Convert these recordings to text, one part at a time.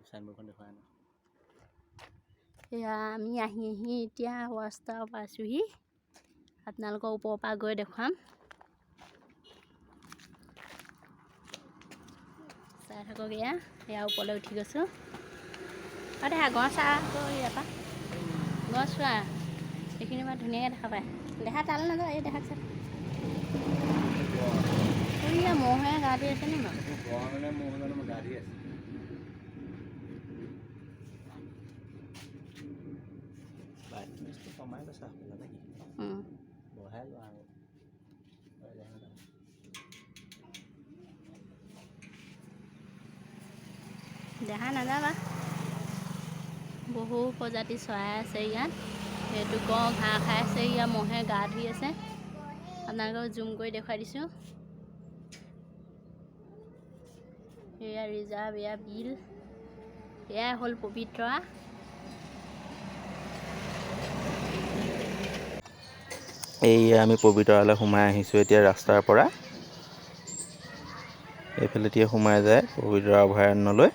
চাইনবোৰ্ডখন দেখুৱাই ন এয়া আমি আহি এতিয়া ৰাস্তা পাইছোঁহি আপোনালোকৰ ওপৰৰ পৰা গৈ দেখুৱাম চাই থাকক এয়া ওপৰলৈ উঠি গৈছোঁ আৰু দেখা গছ আকৌ ইয়াৰ পৰা গছ চোৱা এইখিনি পৰা ধুনীয়াকৈ দেখা পায় দেখা তালৈ নাযাওঁ এই দেখা চাই মহে গা ধুই আছে নি বাৰু গা ধুই আছে কমাই গৈছে নেকি বহাই লোৱা আৰু দেখা নাযাবা বহু প্ৰজাতি চৰাই আছে ইয়াত সেইটো ঘাঁহ খাই আছে ইয়াত মহে গা ধুই আছে আপোনালোকক জুম কৰি দেখুৱাই দিছোঁ এয়া ৰিজাৰ্ভ এয়া বিল এয়াই হ'ল পবিতৰা এই আমি পবিতৰালৈ সোমাই আহিছোঁ এতিয়া ৰাস্তাৰ পৰা এইফালে এতিয়া সোমাই যায় পবিতৰা অভয়াৰণ্যলৈ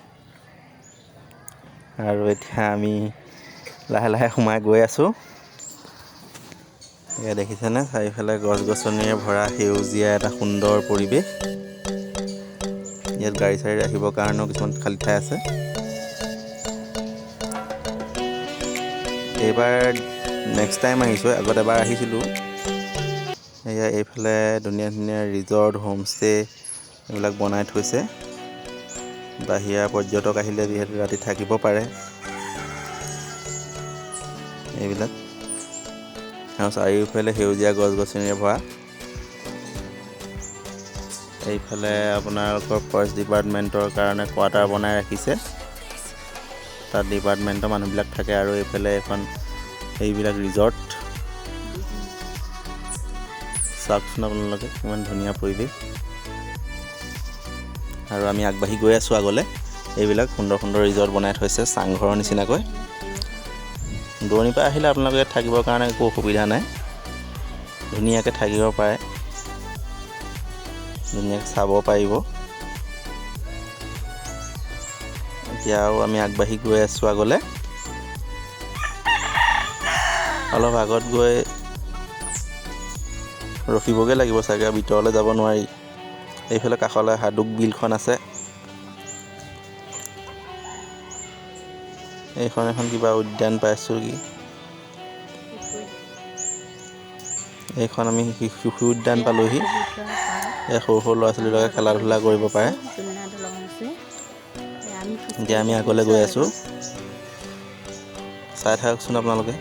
আৰু এতিয়া আমি লাহে লাহে সোমাই গৈ আছোঁ এয়া দেখিছেনে চাৰিওফালে গছ গছনিৰে ভৰা সেউজীয়া এটা সুন্দৰ পৰিৱেশ ইয়াত গাড়ী চাড়ী ৰাখিবৰ কাৰণেও কিছুমান খালী ঠাই আছে এইবাৰ নেক্সট টাইম আহিছোঁ আগত এবাৰ আহিছিলোঁ এয়া এইফালে ধুনীয়া ধুনীয়া ৰিজৰ্ট হোমষ্টে এইবিলাক বনাই থৈছে বাহিৰা পৰ্যটক আহিলে যিহেতু ৰাতি থাকিব পাৰে এইবিলাক আৰু চাৰিওফালে সেউজীয়া গছ গছনিৰে ভৰা এইফালে আপোনালোকৰ ফৰেষ্ট ডিপাৰ্টমেণ্টৰ কাৰণে কোৱাৰ্টাৰ বনাই ৰাখিছে তাত ডিপাৰ্টমেণ্টৰ মানুহবিলাক থাকে আৰু এইফালে এখন এইবিলাক ৰিজৰ্ট চাওকচোন আপোনালোকে কিমান ধুনীয়া পৰিৱেশ আৰু আমি আগবাঢ়ি গৈ আছোঁ আগলৈ এইবিলাক সুন্দৰ সুন্দৰ ৰিজৰ্ট বনাই থৈছে চাংঘৰৰ নিচিনাকৈ দূৰণিৰ পৰা আহিলে আপোনালোকে ইয়াত থাকিবৰ কাৰণে একো অসুবিধা নাই ধুনীয়াকৈ থাকিব পাৰে ধুনীয়াকৈ চাব পাৰিব এতিয়াও আমি আগবাঢ়ি গৈ আছোঁ আগলৈ অলপ আগত গৈ ৰখিবগৈ লাগিব চাগে ভিতৰলৈ যাব নোৱাৰি এইফালে কাষলৈ হাডুক বিলখন আছে এইখন এখন কিবা উদ্যান পাইছোঁ কি এইখন আমি শিশু উদ্যান পালোহি এই সৰু সৰু ল'ৰা ছোৱালীবিলাকে খেলা ধূলা কৰিব পাৰে এতিয়া আমি আগলৈ গৈ আছোঁ চাই থাককচোন আপোনালোকে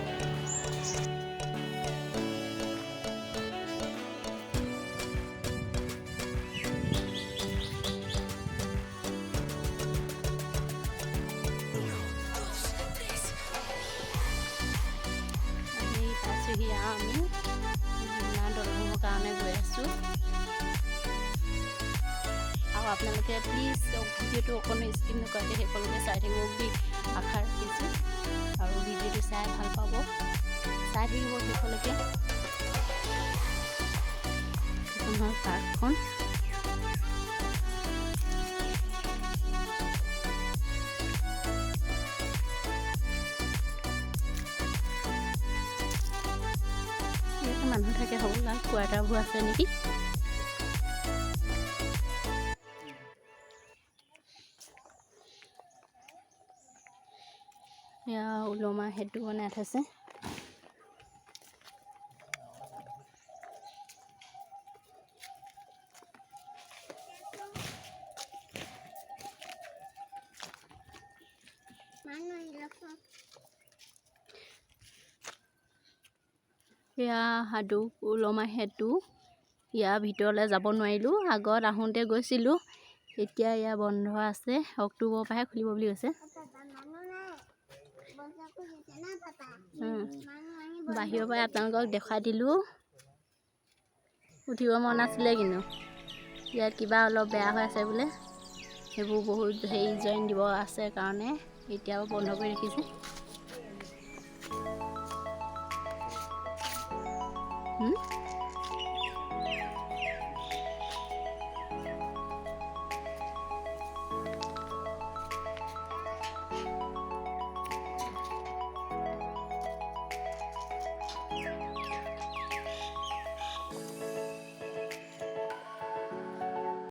আমি দলঙৰ কাৰণে গৈ আছোঁ আৰু আপোনালোকে প্লিজ ভিডিঅ'টো অকণো স্কিপ নকৰাকৈ সকলোকে চাই থাকিব বুলি আশা ৰাখিছোঁ আৰু ভিডিঅ'টো চাই ভাল পাব চাই থাকিব শেষলৈকে পাৰ্কখন মানুহ থাকে হ'বলা কোৱাৰ্টাৰবোৰ আছে নেকি এয়া ওলমা সেইটো বনাই থৈছে এয়া সাধু ওলমা সেতু ইয়াৰ ভিতৰলৈ যাব নোৱাৰিলোঁ আগত আহোঁতে গৈছিলোঁ এতিয়া এয়া বন্ধ আছে অক্টোবৰৰ পৰাহে খুলিব বুলি কৈছে বাহিৰৰ পৰা আপোনালোকক দেখুৱাই দিলোঁ উঠিব মন আছিলে কিন্তু ইয়াত কিবা অলপ বেয়া হৈ আছে বোলে সেইবোৰ বহুত হেৰি জইন দিব আছে কাৰণে এতিয়াও বন্ধ কৰি ৰাখিছে